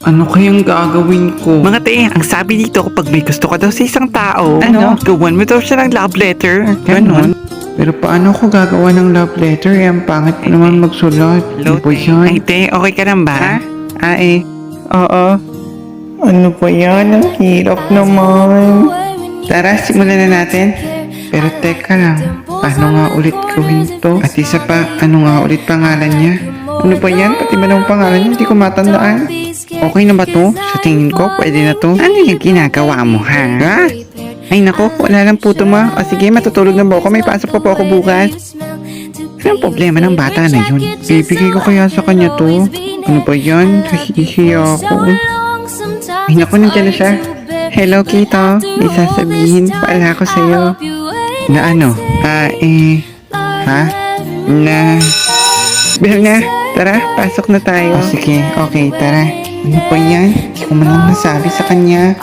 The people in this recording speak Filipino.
Ano kayang gagawin ko? Mga te, ang sabi dito kapag may gusto ka daw sa isang tao, gawan mo daw siya ng love letter. Ganon? Pero paano ako gagawa ng love letter? Eh, ang pangit ko naman magsulat. Ano po Ay yan? te, okay ka lang ba? Oo. Ano pa yan? Ang hirap naman. Tara, simulan na natin. Pero teka lang, paano nga ulit gawin to? At isa pa, ano nga ulit pangalan niya? Ano pa yan? Pati ba ng pangalan niya? Hindi ko matandaan. Okay na ba to? Sa tingin ko, pwede na to. Ano yung ginagawa mo, ha? Ay nako, wala lang puto ma. O sige, matutulog na ba ako? May pasok pa po ako bukas. Anong problema ng bata na yun? Bibigay ko kaya sa kanya to? Ano ba yan? Nahihiya ako. Ay naku, nandiyan na siya. Hello, Kito. May sasabihin pala ako sa'yo. Na ano? Ha? Na... Bihal na. Tara, pasok na tayo. sige, okay, tara. Ano pa yan? Hindi ko man lang nasabi sa kanya.